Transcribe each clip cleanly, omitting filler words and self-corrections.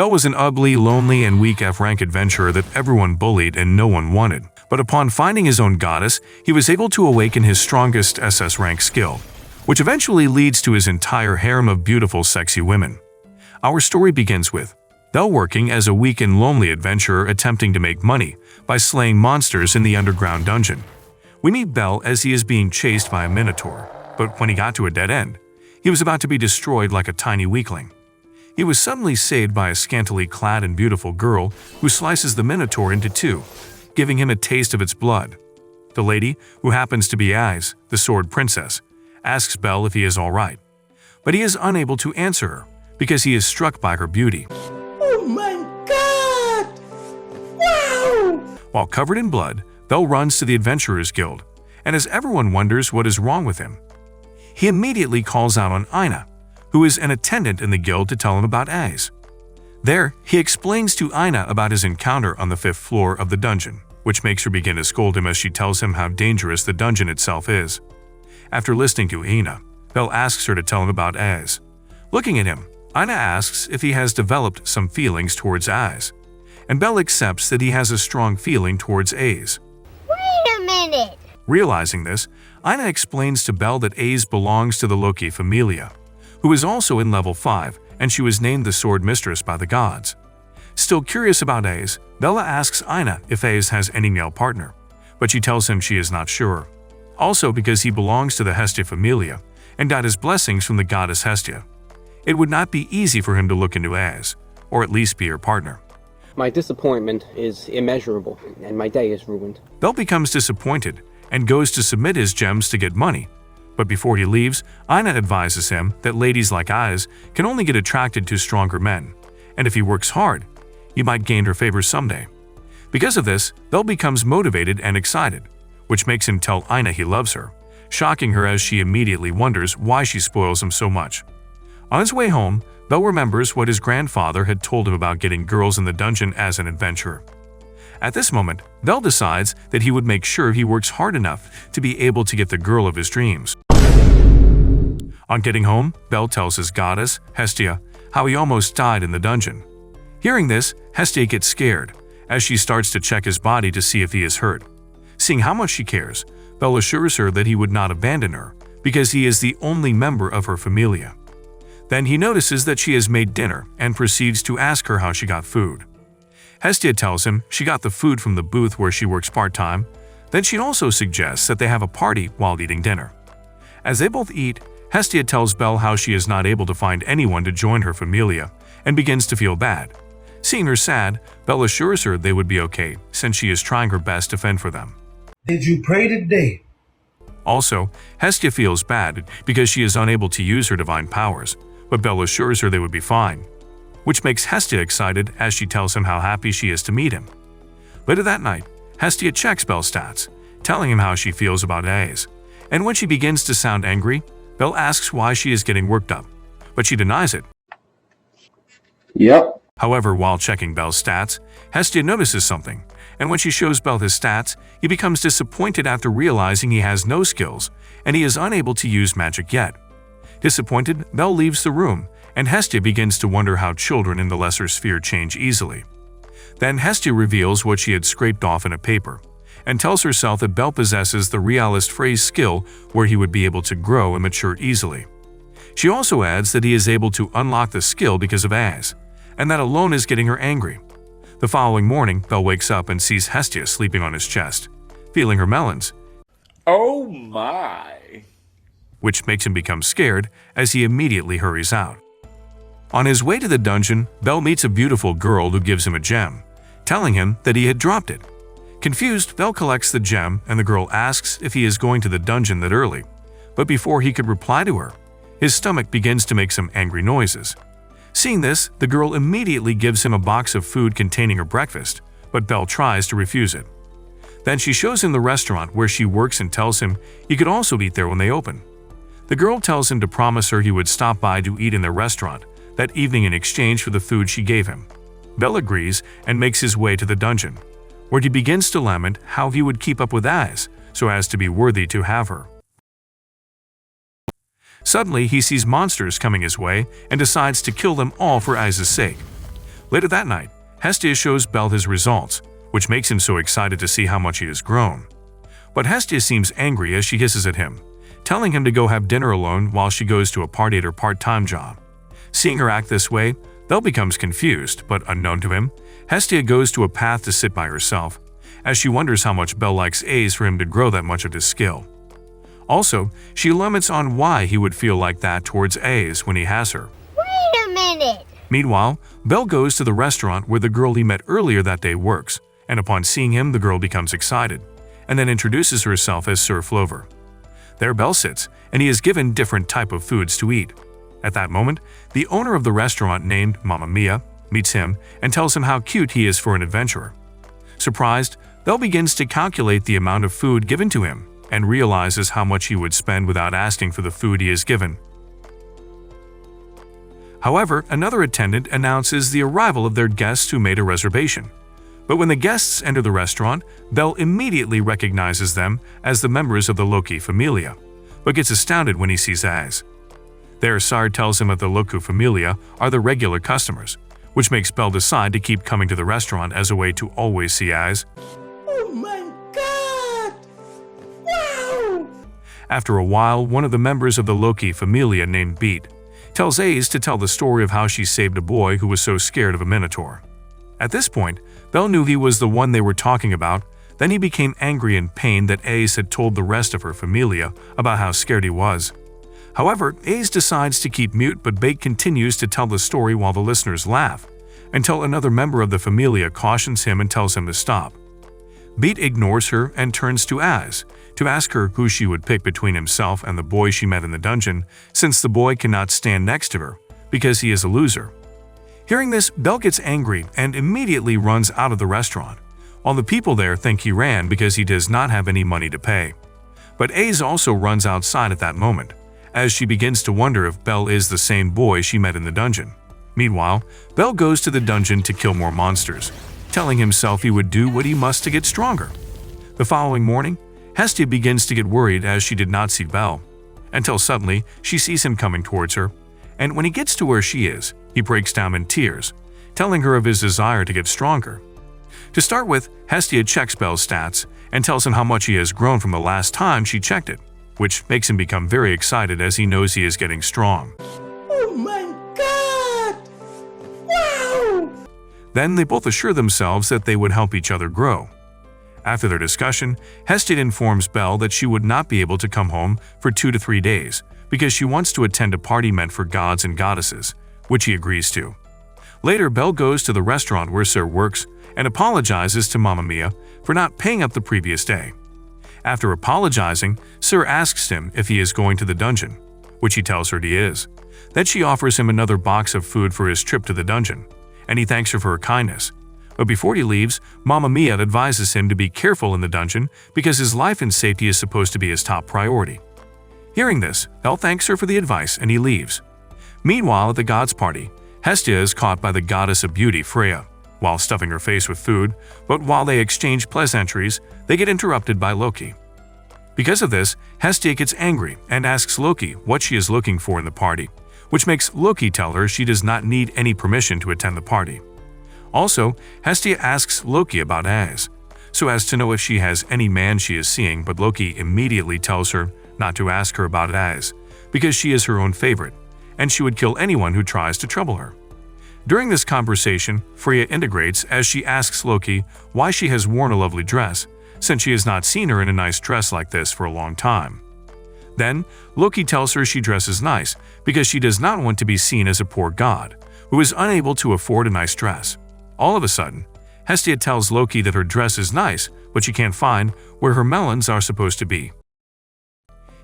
Bell was an ugly, lonely, and weak F-rank adventurer that everyone bullied and no one wanted. But upon finding his own goddess, he was able to awaken his strongest SS rank skill, which eventually leads to his entire harem of beautiful, sexy women. Our story begins with Bell working as a weak and lonely adventurer attempting to make money by slaying monsters in the underground dungeon. We meet Bell as he is being chased by a minotaur, but when he got to a dead end, he was about to be destroyed like a tiny weakling. He was suddenly saved by a scantily clad and beautiful girl who slices the minotaur into two, giving him a taste of its blood. The lady, who happens to be Ais, the sword princess, asks Bell if he is alright, but he is unable to answer her because he is struck by her beauty. Oh my god! Wow! While covered in blood, Bell runs to the Adventurers Guild, and as everyone wonders what is wrong with him, he immediately calls out on Ina, who is an attendant in the guild, to tell him about Ais. There, he explains to Ina about his encounter on the 5th floor of the dungeon, which makes her begin to scold him as she tells him how dangerous the dungeon itself is. After listening to Ina, Bell asks her to tell him about Ais. Looking at him, Ina asks if he has developed some feelings towards Ais, and Bell accepts that he has a strong feeling towards Ais. Wait a minute! Realizing this, Ina explains to Bell that Ais belongs to the Loki Familia, who is also in level 5, and she was named the Sword Mistress by the gods. Still curious about Ais, Bella asks Ina if Ais has any male partner, but she tells him she is not sure. Also because he belongs to the Hestia Familia and got his blessings from the goddess Hestia, it would not be easy for him to look into Ais, or at least be her partner. My disappointment is immeasurable, and my day is ruined. Bell becomes disappointed and goes to submit his gems to get money. But before he leaves, Ina advises him that ladies like Ais can only get attracted to stronger men, and if he works hard, he might gain her favor someday. Because of this, Bell becomes motivated and excited, which makes him tell Ina he loves her, shocking her as she immediately wonders why she spoils him so much. On his way home, Bell remembers what his grandfather had told him about getting girls in the dungeon as an adventurer. At this moment, Bell decides that he would make sure he works hard enough to be able to get the girl of his dreams. On getting home, Bell tells his goddess, Hestia, how he almost died in the dungeon. Hearing this, Hestia gets scared, as she starts to check his body to see if he is hurt. Seeing how much she cares, Bell assures her that he would not abandon her, because he is the only member of her familia. Then he notices that she has made dinner and proceeds to ask her how she got food. Hestia tells him she got the food from the booth where she works part-time. Then she also suggests that they have a party while eating dinner. As they both eat, Hestia tells Bell how she is not able to find anyone to join her familia and begins to feel bad. Seeing her sad, Bell assures her they would be okay since she is trying her best to fend for them. Did you pray today? Also, Hestia feels bad because she is unable to use her divine powers, but Bell assures her they would be fine, which makes Hestia excited as she tells him how happy she is to meet him. Later that night, Hestia checks Bell's stats, telling him how she feels about Ais, and when she begins to sound angry, Bell asks why she is getting worked up, but she denies it. Yep. However, while checking Bell's stats, Hestia notices something, and when she shows Bell his stats, he becomes disappointed after realizing he has no skills and he is unable to use magic yet. Disappointed, Bell leaves the room, and Hestia begins to wonder how children in the lesser sphere change easily. Then Hestia reveals what she had scraped off in a paper, and tells herself that Bell possesses the realist phrase skill where he would be able to grow and mature easily. She also adds that he is able to unlock the skill because of Ais, and that alone is getting her angry. The following morning, Bell wakes up and sees Hestia sleeping on his chest, feeling her melons. Oh my! Which makes him become scared as he immediately hurries out. On his way to the dungeon, Bell meets a beautiful girl who gives him a gem, telling him that he had dropped it. Confused, Bell collects the gem and the girl asks if he is going to the dungeon that early, but before he could reply to her, his stomach begins to make some angry noises. Seeing this, the girl immediately gives him a box of food containing her breakfast, but Bell tries to refuse it. Then she shows him the restaurant where she works and tells him he could also eat there when they open. The girl tells him to promise her he would stop by to eat in their restaurant that evening in exchange for the food she gave him. Bell agrees and makes his way to the dungeon, where he begins to lament how he would keep up with Ais so as to be worthy to have her. Suddenly, he sees monsters coming his way and decides to kill them all for Ais's sake. Later that night, Hestia shows Bel his results, which makes him so excited to see how much he has grown. But Hestia seems angry as she hisses at him, telling him to go have dinner alone while she goes to a party at her part-time job. Seeing her act this way, Bel becomes confused, but unknown to him, Hestia goes to a path to sit by herself, as she wonders how much Bel likes Ace for him to grow that much of his skill. Also, she laments on why he would feel like that towards Ace when he has her. Wait a minute! Meanwhile, Bel goes to the restaurant where the girl he met earlier that day works, and upon seeing him, the girl becomes excited, and then introduces herself as Sir Flover. There Bel sits, and he is given different type of foods to eat. At that moment, the owner of the restaurant named Mamma Mia meets him and tells him how cute he is for an adventurer. Surprised, Bel begins to calculate the amount of food given to him and realizes how much he would spend without asking for the food he is given. However, another attendant announces the arrival of their guests who made a reservation. But when the guests enter the restaurant, Bel immediately recognizes them as the members of the Loki familia, but gets astounded when he sees Az. There, Sard tells him that the Loki familia are the regular customers, which makes Bel decide to keep coming to the restaurant as a way to always see Az. Oh my god! Wow! After a while, one of the members of the Loki familia named Beat tells Ace to tell the story of how she saved a boy who was so scared of a minotaur. At this point, Bel knew he was the one they were talking about. Then he became angry and pained that Ace had told the rest of her familia about how scared he was. However, Ace decides to keep mute, but Bait continues to tell the story while the listeners laugh, until another member of the familia cautions him and tells him to stop. Beat ignores her and turns to Az to ask her who she would pick between himself and the boy she met in the dungeon, since the boy cannot stand next to her because he is a loser. Hearing this, Bel gets angry and immediately runs out of the restaurant, while the people there think he ran because he does not have any money to pay. But Az also runs outside at that moment, as she begins to wonder if Bel is the same boy she met in the dungeon. Meanwhile, Bel goes to the dungeon to kill more monsters, telling himself he would do what he must to get stronger. The following morning, Hestia begins to get worried as she did not see Bel, until suddenly she sees him coming towards her, and when he gets to where she is, he breaks down in tears, telling her of his desire to get stronger. To start with, Hestia checks Bel's stats and tells him how much he has grown from the last time she checked it, which makes him become very excited as he knows he is getting strong. Oh my god! Wow! Then they both assure themselves that they would help each other grow. After their discussion, Hestia informs Bel that she would not be able to come home for 2 to 3 days because she wants to attend a party meant for gods and goddesses, which he agrees to. Later, Bel goes to the restaurant where Sir works and apologizes to Mamma Mia for not paying up the previous day. After apologizing, Sir asks him if he is going to the dungeon, which he tells her he is. Then she offers him another box of food for his trip to the dungeon, and he thanks her for her kindness. But before he leaves, Mamma Mia advises him to be careful in the dungeon because his life and safety is supposed to be his top priority. Hearing this, Bel thanks her for the advice and he leaves. Meanwhile, at the gods' party, Hestia is caught by the goddess of beauty, Freya, while stuffing her face with food, but while they exchange pleasantries, they get interrupted by Loki. Because of this, Hestia gets angry and asks Loki what she is looking for in the party, which makes Loki tell her she does not need any permission to attend the party. Also, Hestia asks Loki about Az, so as to know if she has any man she is seeing, but Loki immediately tells her not to ask her about Az, because she is her own favorite, and she would kill anyone who tries to trouble her. During this conversation, Freya integrates as she asks Loki why she has worn a lovely dress, since she has not seen her in a nice dress like this for a long time. Then, Loki tells her she dresses nice because she does not want to be seen as a poor god who is unable to afford a nice dress. All of a sudden, Hestia tells Loki that her dress is nice, but she can't find where her melons are supposed to be.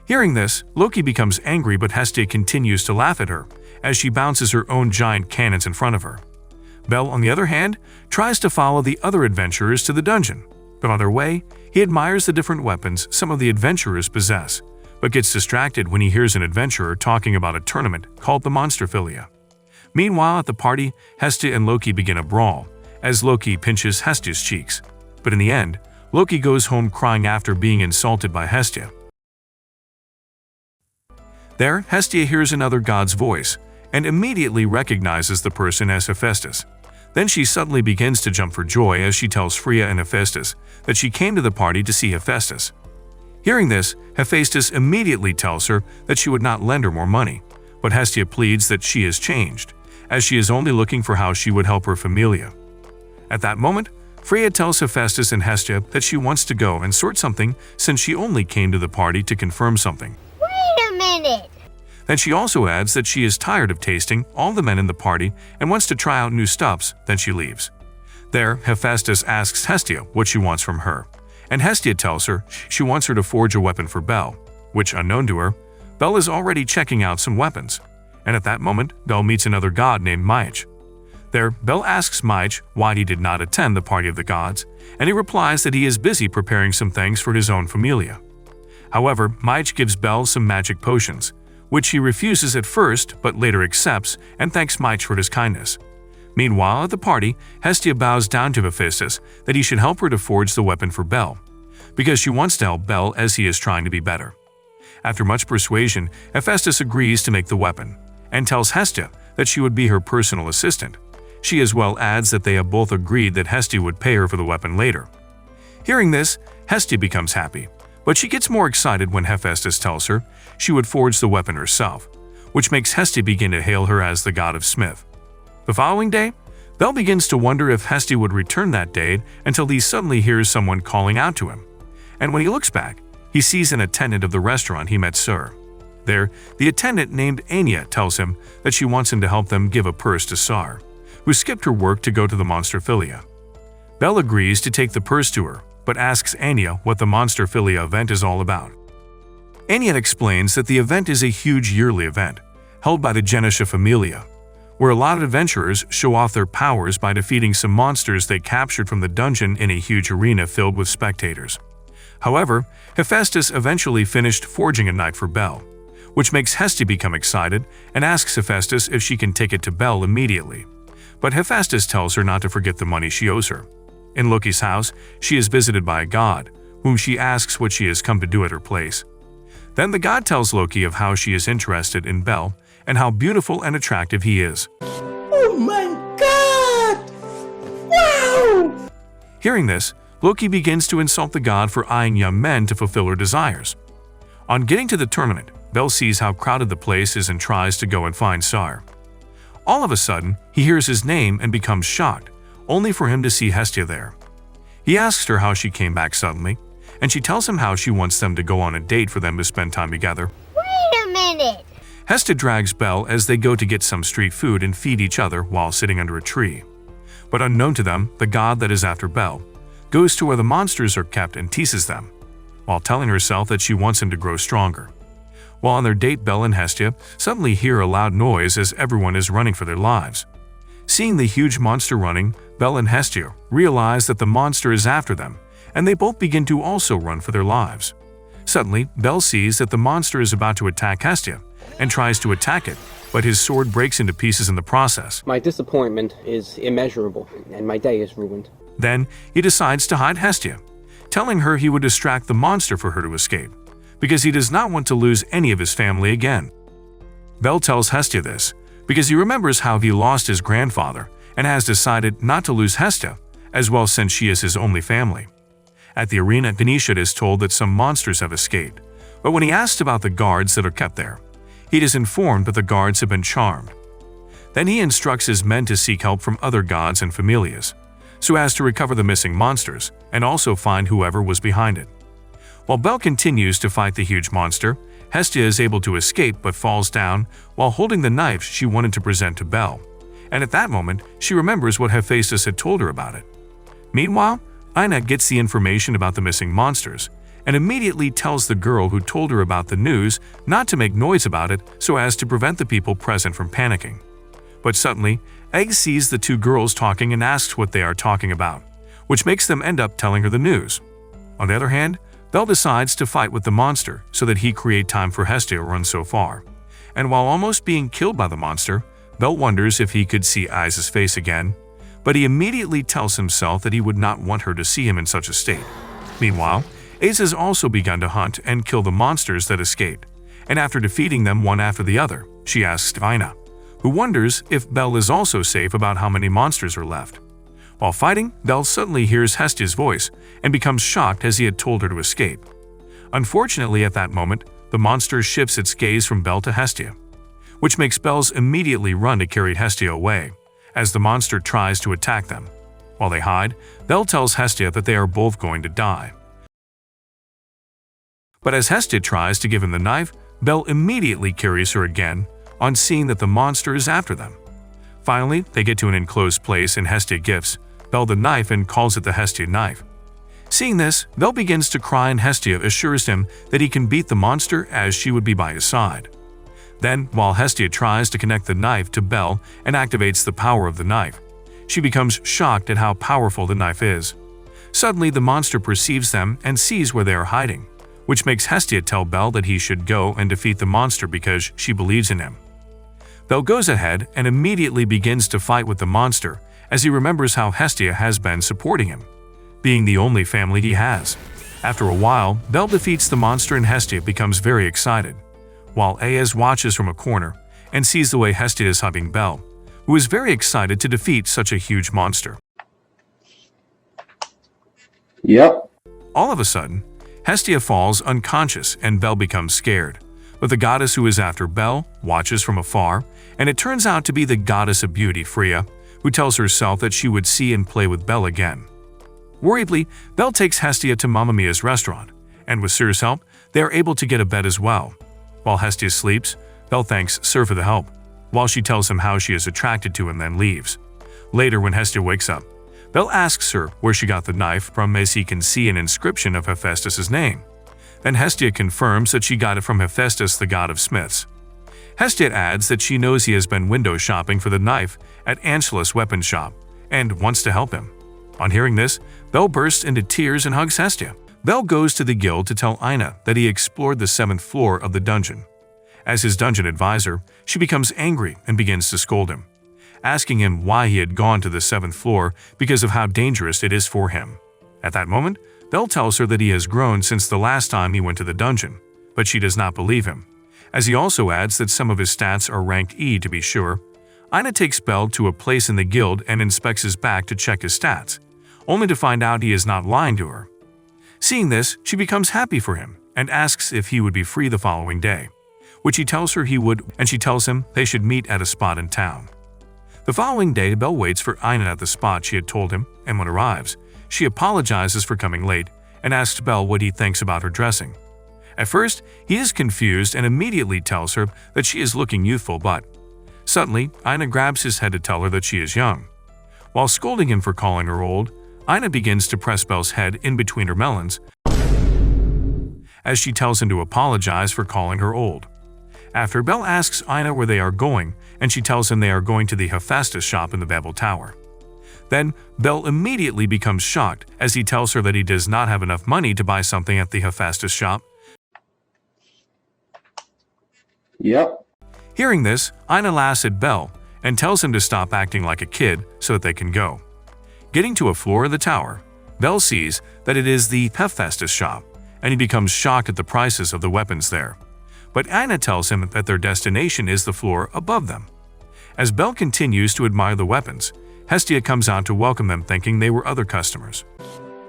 Hearing this, Loki becomes angry, but Hestia continues to laugh at her as she bounces her own giant cannons in front of her. Bel, on the other hand, tries to follow the other adventurers to the dungeon, but on their way, he admires the different weapons some of the adventurers possess, but gets distracted when he hears an adventurer talking about a tournament called the Monsterphilia. Meanwhile, at the party, Hestia and Loki begin a brawl, as Loki pinches Hestia's cheeks. But in the end, Loki goes home crying after being insulted by Hestia. There, Hestia hears another god's voice, and immediately recognizes the person as Hephaestus. Then she suddenly begins to jump for joy as she tells Freya and Hephaestus that she came to the party to see Hephaestus. Hearing this, Hephaestus immediately tells her that she would not lend her more money, but Hestia pleads that she has changed, as she is only looking for how she would help her familia. At that moment, Freya tells Hephaestus and Hestia that she wants to go and sort something since she only came to the party to confirm something. Wait a minute! Then she also adds that she is tired of tasting all the men in the party and wants to try out new stuffs, then she leaves. There, Hephaestus asks Hestia what she wants from her, and Hestia tells her she wants her to forge a weapon for Bel, which, unknown to her, Bel is already checking out some weapons. And at that moment, Bel meets another god named Maich. There, Bel asks Maich why he did not attend the party of the gods, and he replies that he is busy preparing some things for his own familia. However, Maich gives Bel some magic potions, which he refuses at first but later accepts and thanks Maich for his kindness. Meanwhile, at the party, Hestia bows down to Hephaestus that he should help her to forge the weapon for Bel, because she wants to help Bel as he is trying to be better. After much persuasion, Hephaestus agrees to make the weapon, and tells Hestia that she would be her personal assistant. She as well adds that they have both agreed that Hestia would pay her for the weapon later. Hearing this, Hestia becomes happy, but she gets more excited when Hephaestus tells her she would forge the weapon herself, which makes Hestia begin to hail her as the god of smith. The following day, Bel begins to wonder if Hestia would return that day until he suddenly hears someone calling out to him. And when he looks back, he sees an attendant of the restaurant he met Sir. There, the attendant named Anya tells him that she wants him to help them give a purse to Sar, who skipped her work to go to the monster philia. Bel agrees to take the purse to her, but asks Anya what the monster philia event is all about. Anya explains that the event is a huge yearly event, held by the Genisha Familia, where a lot of adventurers show off their powers by defeating some monsters they captured from the dungeon in a huge arena filled with spectators. However, Hephaestus eventually finished forging a knife for Bel, which makes Hestia become excited and asks Hephaestus if she can take it to Bel immediately. But Hephaestus tells her not to forget the money she owes her. In Loki's house, she is visited by a god, whom she asks what she has come to do at her place. Then the god tells Loki of how she is interested in Bel and how beautiful and attractive he is. Oh my god! Wow! Hearing this, Loki begins to insult the god for eyeing young men to fulfill her desires. On getting to the tournament, Bel sees how crowded the place is and tries to go and find Sar. All of a sudden, he hears his name and becomes shocked, only for him to see Hestia there. He asks her how she came back suddenly, and she tells him how she wants them to go on a date for them to spend time together. Wait a minute! Hestia drags Bel as they go to get some street food and feed each other while sitting under a tree. But unknown to them, the god that is after Bel goes to where the monsters are kept and teases them, while telling herself that she wants him to grow stronger. While on their date, Bel and Hestia suddenly hear a loud noise as everyone is running for their lives. Seeing the huge monster running, Bel and Hestia realize that the monster is after them, and they both begin to also run for their lives. Suddenly, Bel sees that the monster is about to attack Hestia and tries to attack it, but his sword breaks into pieces in the process. My disappointment is immeasurable, and my day is ruined. Then, he decides to hide Hestia, telling her he would distract the monster for her to escape, because he does not want to lose any of his family again. Bel tells Hestia this because he remembers how he lost his grandfather and has decided not to lose Hestia, as well since she is his only family. At the arena, Venetia is told that some monsters have escaped, but when he asks about the guards that are kept there, he is informed that the guards have been charmed. Then he instructs his men to seek help from other gods and familias, so as to recover the missing monsters and also find whoever was behind it. While Bel continues to fight the huge monster, Hestia is able to escape but falls down while holding the knife she wanted to present to Bel, and at that moment she remembers what Hephaestus had told her about it. Meanwhile, Ina gets the information about the missing monsters and immediately tells the girl who told her about the news not to make noise about it so as to prevent the people present from panicking. But suddenly, Egg sees the two girls talking and asks what they are talking about, which makes them end up telling her the news. On the other hand, Bel decides to fight with the monster so that he create time for Hestia to run so far. And while almost being killed by the monster, Bel wonders if he could see Aiza's face again, but he immediately tells himself that he would not want her to see him in such a state. Meanwhile, Aiza has also begun to hunt and kill the monsters that escaped, and after defeating them one after the other, she asks Ina who wonders if Belle is also safe about how many monsters are left. While fighting, Belle suddenly hears Hestia's voice and becomes shocked as he had told her to escape. Unfortunately, at that moment, the monster shifts its gaze from Belle to Hestia, which makes Belle immediately run to carry Hestia away, as the monster tries to attack them. While they hide, Belle tells Hestia that they are both going to die. But as Hestia tries to give him the knife, Belle immediately carries her again, on seeing that the monster is after them. Finally, they get to an enclosed place and Hestia gifts Belle the knife and calls it the Hestia knife. Seeing this, Belle begins to cry and Hestia assures him that he can beat the monster as she would be by his side. Then, while Hestia tries to connect the knife to Belle and activates the power of the knife, she becomes shocked at how powerful the knife is. Suddenly, the monster perceives them and sees where they are hiding, which makes Hestia tell Belle that he should go and defeat the monster because she believes in him. Belle goes ahead and immediately begins to fight with the monster as he remembers how Hestia has been supporting him, being the only family he has. After a while, Belle defeats the monster and Hestia becomes very excited, while Ayaz watches from a corner and sees the way Hestia is hugging Belle, who is very excited to defeat such a huge monster. Yep. All of a sudden, Hestia falls unconscious and Belle becomes scared, but the goddess who is after Belle watches from afar, and it turns out to be the goddess of beauty, Freya, who tells herself that she would see and play with Belle again. Worriedly, Belle takes Hestia to Mamma Mia's restaurant, and with Sir's help, they are able to get a bed as well. While Hestia sleeps, Belle thanks Sir for the help, while she tells him how she is attracted to him then leaves. Later, when Hestia wakes up, Belle asks Sir where she got the knife from as he can see an inscription of Hephaestus' name. Then Hestia confirms that she got it from Hephaestus, the god of smiths. Hestia adds that she knows he has been window shopping for the knife at Angelus' weapon shop and wants to help him. On hearing this, Belle bursts into tears and hugs Hestia. Belle goes to the guild to tell Ina that he explored the 7th floor of the dungeon. As his dungeon advisor, she becomes angry and begins to scold him, asking him why he had gone to the 7th floor because of how dangerous it is for him. At that moment, Belle tells her that he has grown since the last time he went to the dungeon, but she does not believe him, as he also adds that some of his stats are ranked E to be sure. Ina takes Belle to a place in the guild and inspects his back to check his stats, only to find out he is not lying to her. Seeing this, she becomes happy for him and asks if he would be free the following day, which he tells her he would, and she tells him they should meet at a spot in town. The following day, Belle waits for Ina at the spot she had told him, and when arrives, she apologizes for coming late and asks Belle what he thinks about her dressing. At first, he is confused and immediately tells her that she is looking youthful, but suddenly, Ina grabs his head to tell her that she is young. While scolding him for calling her old, Ina begins to press Belle's head in between her melons as she tells him to apologize for calling her old. After, Belle asks Ina where they are going, and she tells him they are going to the Hephaestus shop in the Babel Tower. Then, Belle immediately becomes shocked as he tells her that he does not have enough money to buy something at the Hephaestus shop. Yep. Hearing this, Ina laughs at Belle and tells him to stop acting like a kid so that they can go. Getting to a floor of the tower, Belle sees that it is the Hephaestus shop, and he becomes shocked at the prices of the weapons there. But Ina tells him that their destination is the floor above them. As Belle continues to admire the weapons, Hestia comes out to welcome them, thinking they were other customers.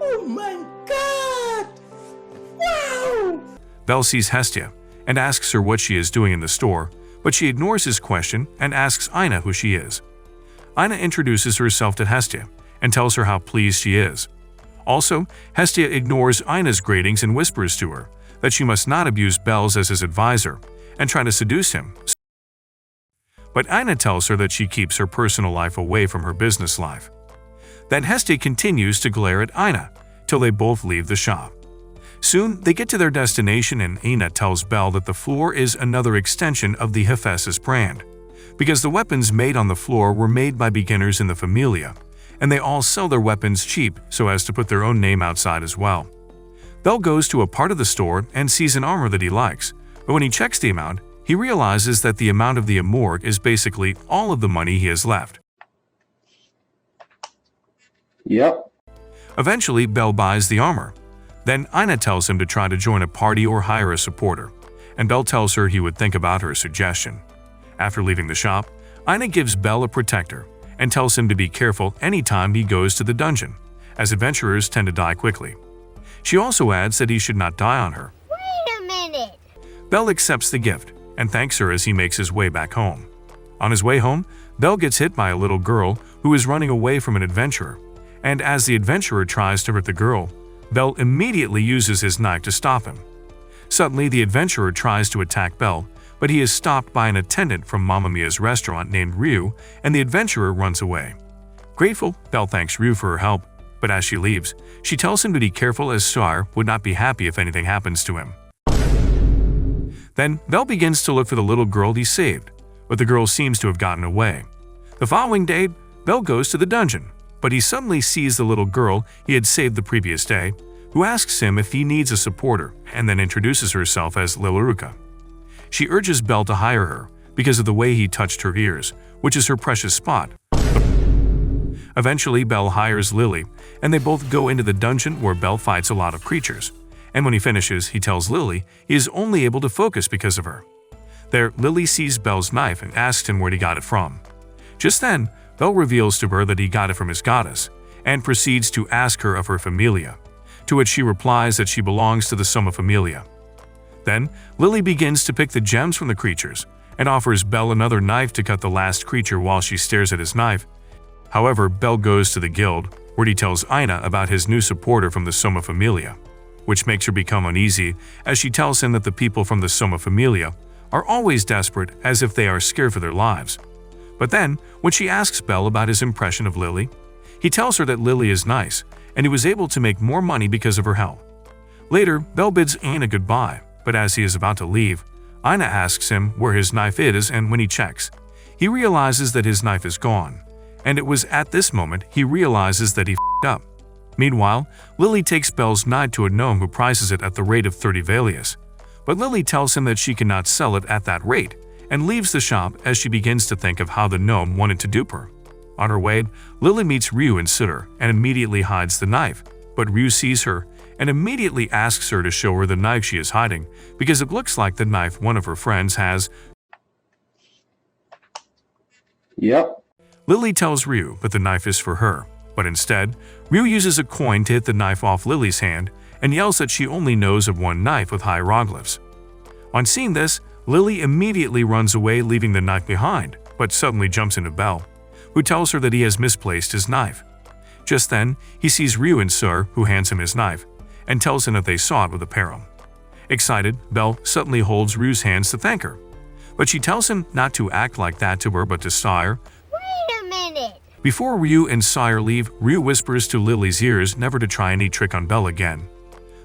Oh my god! Wow! Belle sees Hestia and asks her what she is doing in the store, but she ignores his question and asks Ina who she is. Ina introduces herself to Hestia and tells her how pleased she is. Also, Hestia ignores Ina's greetings and whispers to her that she must not abuse Belle as his advisor and try to seduce him. But Ina tells her that she keeps her personal life away from her business life. Then Hestia continues to glare at Ina till they both leave the shop. Soon, they get to their destination and Ina tells Belle that the floor is another extension of the Hephaestus brand, because the weapons made on the floor were made by beginners in the Familia, and they all sell their weapons cheap so as to put their own name outside as well. Belle goes to a part of the store and sees an armor that he likes, but when he checks the amount, he realizes that the amount of the amort is basically all of the money he has left. Yep. Eventually, Belle buys the armor. Then Ina tells him to try to join a party or hire a supporter, and Belle tells her he would think about her suggestion. After leaving the shop, Ina gives Bell a protector and tells him to be careful anytime he goes to the dungeon, as adventurers tend to die quickly. She also adds that he should not die on her. Wait a minute. Bell accepts the gift and thanks her as he makes his way back home. On his way home, Bell gets hit by a little girl who is running away from an adventurer, and as the adventurer tries to hurt the girl, Bell immediately uses his knife to stop him. Suddenly, the adventurer tries to attack Bell, but he is stopped by an attendant from Mamma Mia's restaurant named Ryu, and the adventurer runs away. Grateful, Bell thanks Ryu for her help, but as she leaves, she tells him to be careful as Sire would not be happy if anything happens to him. Then, Bell begins to look for the little girl he saved, but the girl seems to have gotten away. The following day, Bell goes to the dungeon, but he suddenly sees the little girl he had saved the previous day, who asks him if he needs a supporter and then introduces herself as Lilaruka. She urges Bell to hire her because of the way he touched her ears, which is her precious spot. Eventually, Bell hires Lily, and they both go into the dungeon where Bell fights a lot of creatures. And when he finishes, he tells Lily he is only able to focus because of her. There, Lily sees Bell's knife and asks him where he got it from. Just then, Bell reveals to her that he got it from his goddess, and proceeds to ask her of her familia, to which she replies that she belongs to the Soma Familia. Then, Lily begins to pick the gems from the creatures, and offers Bell another knife to cut the last creature while she stares at his knife. However, Bell goes to the guild, where he tells Ina about his new supporter from the Soma Familia, which makes her become uneasy as she tells him that the people from the Soma Familia are always desperate, as if they are scared for their lives. But then, when she asks Bell about his impression of Lily, he tells her that Lily is nice, and he was able to make more money because of her help. Later, Bell bids Ina goodbye, but as he is about to leave, Ina asks him where his knife is, and when he checks, he realizes that his knife is gone, and it was at this moment he realizes that he f***ed up. Meanwhile, Lily takes Bell's knife to a gnome who prices it at the rate of 30 Valius, but Lily tells him that she cannot sell it at that rate, and leaves the shop as she begins to think of how the gnome wanted to dupe her. On her way, Lily meets Ryu and Sutter and immediately hides the knife, but Ryu sees her and immediately asks her to show her the knife she is hiding because it looks like the knife one of her friends has. Yep. Lily tells Ryu that the knife is for her, but instead, Ryu uses a coin to hit the knife off Lily's hand and yells that she only knows of one knife with hieroglyphs. On seeing this, Lily immediately runs away, leaving the knife behind, but suddenly jumps into Bell, who tells her that he has misplaced his knife. Just then, he sees Ryu and Sur, who hands him his knife, and tells him that they saw it with a peril. Excited, Bell suddenly holds Ryu's hands to thank her, but she tells him not to act like that to her but to Sire. Wait a minute. Before Ryu and Sire leave, Ryu whispers to Lily's ears never to try any trick on Bell again.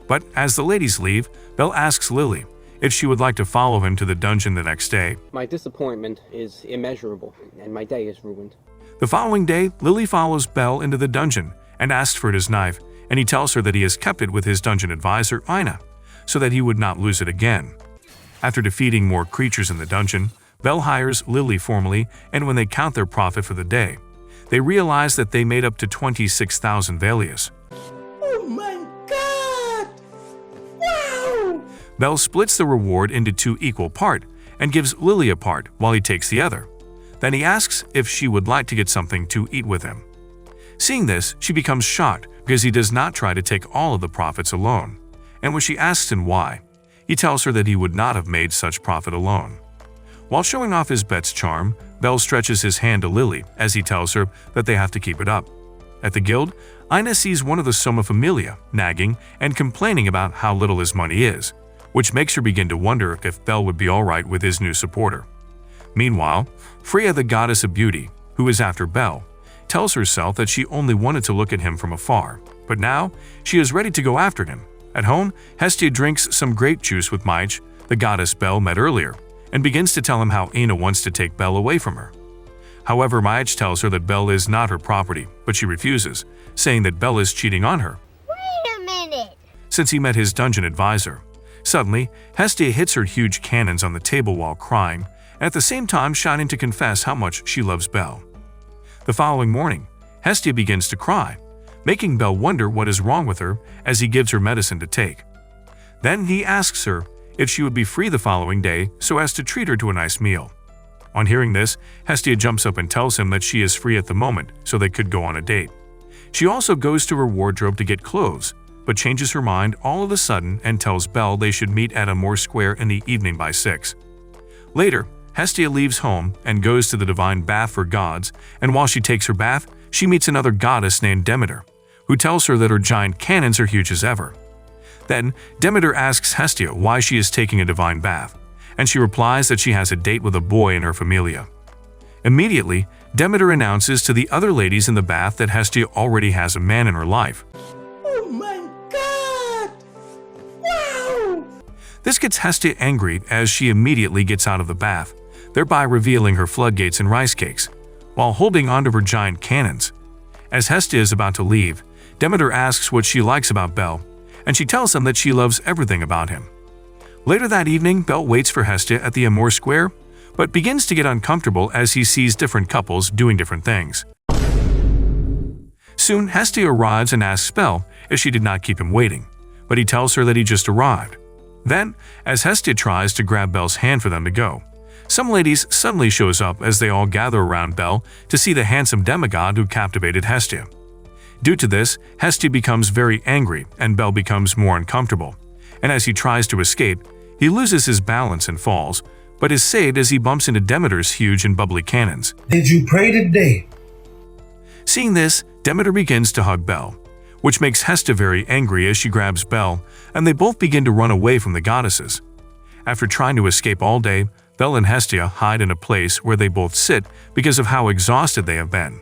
But as the ladies leave, Bell asks Lily if she would like to follow him to the dungeon the next day. My disappointment is immeasurable, and my day is ruined. The following day, Lily follows Bell into the dungeon and asks for his knife, and he tells her that he has kept it with his dungeon advisor, Ina, so that he would not lose it again. After defeating more creatures in the dungeon, Bell hires Lily formally, and when they count their profit for the day, they realize that they made up to 26,000 Valius. Oh my god! Wow! Bell splits the reward into 2 equal parts and gives Lily a part while he takes the other. Then he asks if she would like to get something to eat with him. Seeing this, she becomes shocked because he does not try to take all of the profits alone, and when she asks him why, he tells her that he would not have made such profit alone. While showing off his bet's charm, Bell stretches his hand to Lily as he tells her that they have to keep it up. At the guild, Ina sees one of the Soma Familia nagging and complaining about how little his money is, which makes her begin to wonder if Bell would be alright with his new supporter. Meanwhile, Freya, the goddess of beauty, who is after Bell, tells herself that she only wanted to look at him from afar, but now she is ready to go after him. At home, Hestia drinks some grape juice with Maich, the goddess Bell met earlier, and begins to tell him how Ina wants to take Bell away from her. However, Maich tells her that Bell is not her property, but she refuses, saying that Bell is cheating on her. Wait a minute. Since he met his dungeon advisor. Suddenly, Hestia hits her huge cannons on the table while crying, and at the same time shouting to confess how much she loves Bell. The following morning, Hestia begins to cry, making Bell wonder what is wrong with her as he gives her medicine to take. Then he asks her if she would be free the following day so as to treat her to a nice meal. On hearing this, Hestia jumps up and tells him that she is free at the moment, so they could go on a date. She also goes to her wardrobe to get clothes, but changes her mind all of a sudden and tells Belle they should meet at Amore Square in the evening by 6. Later, Hestia leaves home and goes to the divine bath for gods, and while she takes her bath, she meets another goddess named Demeter, who tells her that her giant cannons are huge as ever. Then, Demeter asks Hestia why she is taking a divine bath, and she replies that she has a date with a boy in her familia. Immediately, Demeter announces to the other ladies in the bath that Hestia already has a man in her life. Oh my god! Wow! This gets Hestia angry as she immediately gets out of the bath, thereby revealing her floodgates and rice cakes, while holding onto her giant cannons. As Hestia is about to leave, Demeter asks what she likes about Belle, and she tells him that she loves everything about him. Later that evening, Belle waits for Hestia at the Amore Square, but begins to get uncomfortable as he sees different couples doing different things. Soon, Hestia arrives and asks Belle if she did not keep him waiting, but he tells her that he just arrived. Then, as Hestia tries to grab Belle's hand for them to go, some ladies suddenly shows up as they all gather around Belle to see the handsome demigod who captivated Hestia. Due to this, Hestia becomes very angry and Belle becomes more uncomfortable, and as he tries to escape, he loses his balance and falls, but is saved as he bumps into Demeter's huge and bubbly cannons. Did you pray today? Seeing this, Demeter begins to hug Belle, which makes Hestia very angry as she grabs Belle, and they both begin to run away from the goddesses. After trying to escape all day, Belle and Hestia hide in a place where they both sit because of how exhausted they have been.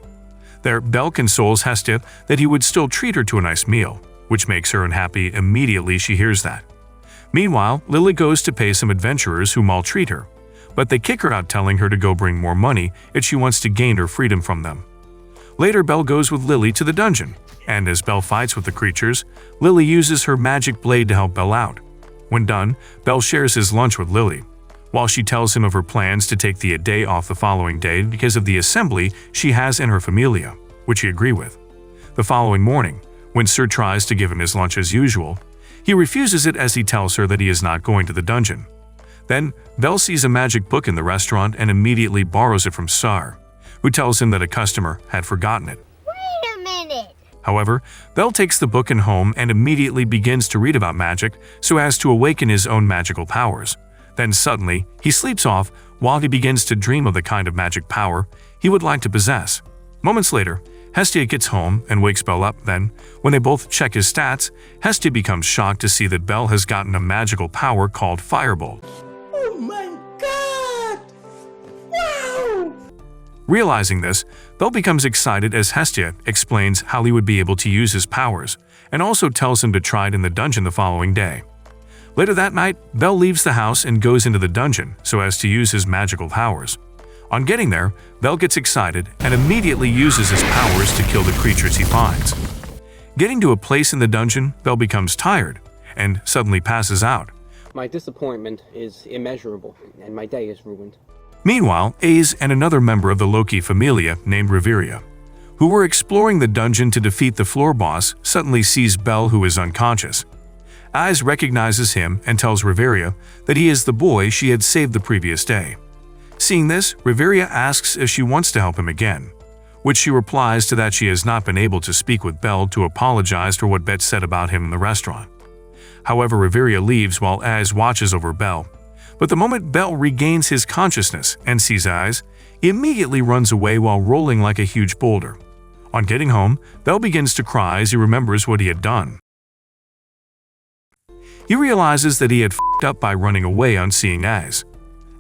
There, Belle consoles Hestia that he would still treat her to a nice meal, which makes her unhappy immediately she hears that. Meanwhile, Lily goes to pay some adventurers who maltreat her, but they kick her out telling her to go bring more money if she wants to gain her freedom from them. Later, Belle goes with Lily to the dungeon, and as Belle fights with the creatures, Lily uses her magic blade to help Belle out. When done, Belle shares his lunch with Lily, while she tells him of her plans to take the day off the following day because of the assembly she has in her familia, which he agrees with. The following morning, when Sir tries to give him his lunch as usual, he refuses it as he tells her that he is not going to the dungeon. Then, Belle sees a magic book in the restaurant and immediately borrows it from Sar, who tells him that a customer had forgotten it. Wait a minute. However, Belle takes the book in home and immediately begins to read about magic so as to awaken his own magical powers. Then suddenly, he sleeps off while he begins to dream of the kind of magic power he would like to possess. Moments later, Hestia gets home and wakes Belle up. Then, when they both check his stats, Hestia becomes shocked to see that Belle has gotten a magical power called Firebolt. Oh my god! Wow! Realizing this, Belle becomes excited as Hestia explains how he would be able to use his powers, and also tells him to try it in the dungeon the following day. Later that night, Belle leaves the house and goes into the dungeon so as to use his magical powers. On getting there, Belle gets excited and immediately uses his powers to kill the creatures he finds. Getting to a place in the dungeon, Belle becomes tired and suddenly passes out. My disappointment is immeasurable, and my day is ruined. Meanwhile, Aze and another member of the Loki familia named Reveria, who were exploring the dungeon to defeat the floor boss, suddenly sees Belle who is unconscious. Aze recognizes him and tells Reveria that he is the boy she had saved the previous day. Seeing this, Reveria asks if she wants to help him again, which she replies to that she has not been able to speak with Belle to apologize for what Bet said about him in the restaurant. However, Reveria leaves while Aze watches over Belle, but the moment Belle regains his consciousness and sees Aze, he immediately runs away while rolling like a huge boulder. On getting home, Belle begins to cry as he remembers what he had done. He realizes that he had f***ed up by running away on seeing Aze.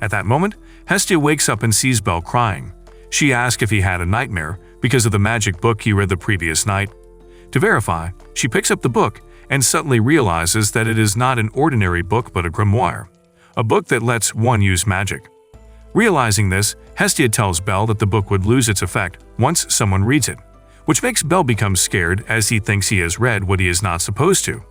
At that moment, Hestia wakes up and sees Belle crying. She asks if he had a nightmare because of the magic book he read the previous night. To verify, she picks up the book and suddenly realizes that it is not an ordinary book but a grimoire, a book that lets one use magic. Realizing this, Hestia tells Belle that the book would lose its effect once someone reads it, which makes Belle become scared as he thinks he has read what he is not supposed to.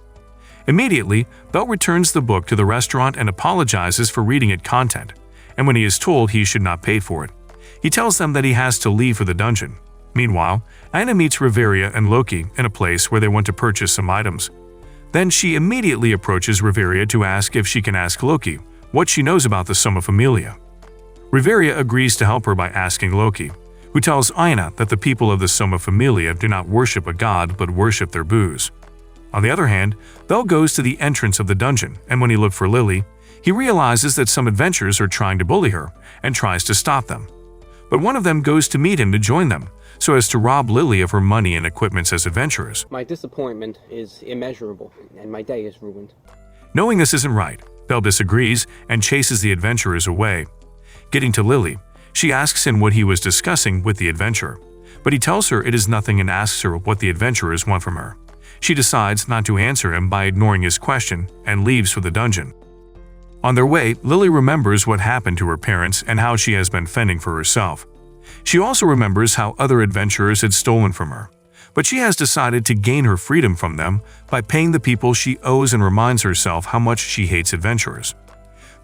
Immediately, Belle returns the book to the restaurant and apologizes for reading its content, and when he is told he should not pay for it, he tells them that he has to leave for the dungeon. Meanwhile, Anna meets Reveria and Loki in a place where they want to purchase some items. Then she immediately approaches Reveria to ask if she can ask Loki what she knows about the Summa Familia. Riveria agrees to help her by asking Loki, who tells Aina that the people of the Soma Familia do not worship a god but worship their booze. On the other hand, Bell goes to the entrance of the dungeon, and when he looks for Lily, he realizes that some adventurers are trying to bully her and tries to stop them. But one of them goes to meet him to join them, so as to rob Lily of her money and equipments as adventurers. My disappointment is immeasurable, and my day is ruined. Knowing this isn't right, Bell disagrees and chases the adventurers away. Getting to Lily, she asks him what he was discussing with the adventurer, but he tells her it is nothing and asks her what the adventurers want from her. She decides not to answer him by ignoring his question and leaves for the dungeon. On their way, Lily remembers what happened to her parents and how she has been fending for herself. She also remembers how other adventurers had stolen from her, but she has decided to gain her freedom from them by paying the people she owes and reminds herself how much she hates adventurers.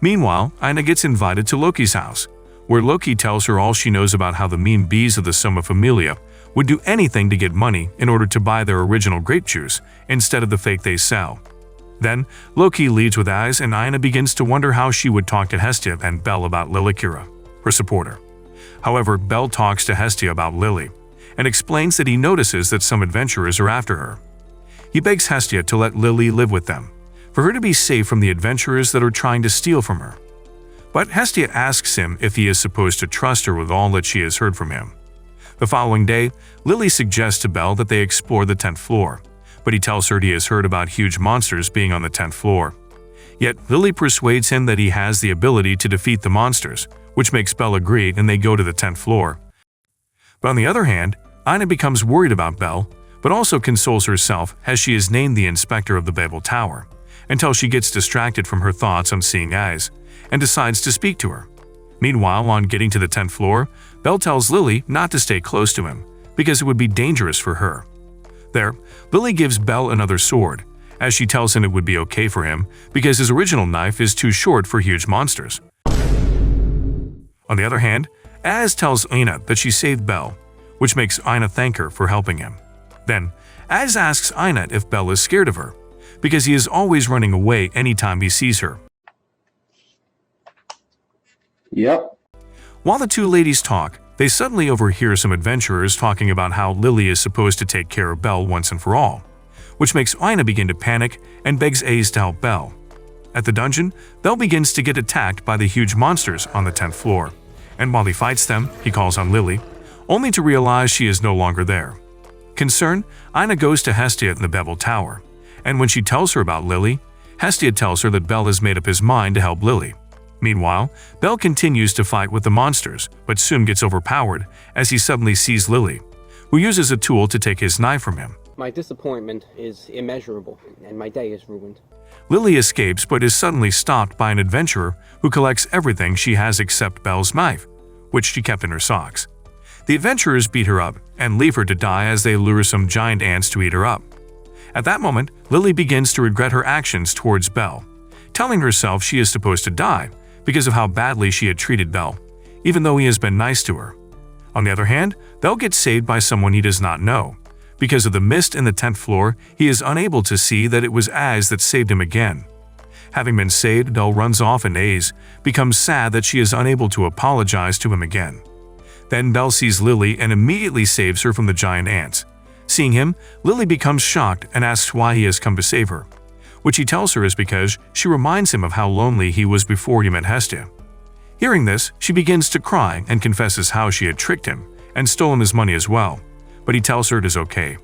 Meanwhile, Aina gets invited to Loki's house, where Loki tells her all she knows about how the mean bees of the Soma Familia would do anything to get money in order to buy their original grape juice instead of the fake they sell. Then, Loki leaves with eyes and Aina begins to wonder how she would talk to Hestia and Bell about Lilikira, her supporter. However, Bell talks to Hestia about Lily and explains that he notices that some adventurers are after her. He begs Hestia to let Lily live with them, for her to be safe from the adventurers that are trying to steal from her. But Hestia asks him if he is supposed to trust her with all that she has heard from him. The following day, Lily suggests to Bell that they explore the 10th floor, but he tells her he has heard about huge monsters being on the 10th floor. Yet Lily persuades him that he has the ability to defeat the monsters, which makes Bell agree and they go to the 10th floor. But on the other hand, Aina becomes worried about Bell, but also consoles herself as she is named the inspector of the Babel Tower, until she gets distracted from her thoughts on seeing eyes, and decides to speak to her. Meanwhile, on getting to the 10th floor, Bell tells Lily not to stay close to him, because it would be dangerous for her. There, Lily gives Bell another sword, as she tells him it would be okay for him because his original knife is too short for huge monsters. On the other hand, Az tells Aina that she saved Bell, which makes Aina thank her for helping him. Then, Az asks Aina if Bell is scared of her, because he is always running away anytime he sees her. Yep. While the two ladies talk, they suddenly overhear some adventurers talking about how Lily is supposed to take care of Bell once and for all, which makes Aina begin to panic and begs Az to help Bell. At the dungeon, Bell begins to get attacked by the huge monsters on the 10th floor, and while he fights them, he calls on Lily, only to realize she is no longer there. Concerned, Aina goes to Hestia in the Babel Tower, and when she tells her about Lily, Hestia tells her that Bell has made up his mind to help Lily. Meanwhile, Bell continues to fight with the monsters, but soon gets overpowered as he suddenly sees Lily, who uses a tool to take his knife from him. My disappointment is immeasurable, and my day is ruined. Lily escapes but is suddenly stopped by an adventurer who collects everything she has except Bell's knife, which she kept in her socks. The adventurers beat her up and leave her to die as they lure some giant ants to eat her up. At that moment, Lily begins to regret her actions towards Bell, telling herself she is supposed to die because of how badly she had treated Bell, even though he has been nice to her. On the other hand, Bell gets saved by someone he does not know. Because of the mist in the 10th floor, he is unable to see that it was Az that saved him again. Having been saved, Bell runs off and Az becomes sad that she is unable to apologize to him again. Then Bell sees Lily and immediately saves her from the giant ants. Seeing him, Lily becomes shocked and asks why he has come to save her, which he tells her is because she reminds him of how lonely he was before he met Hestia. Hearing this, she begins to cry and confesses how she had tricked him and stolen his money as well, but he tells her it is okay.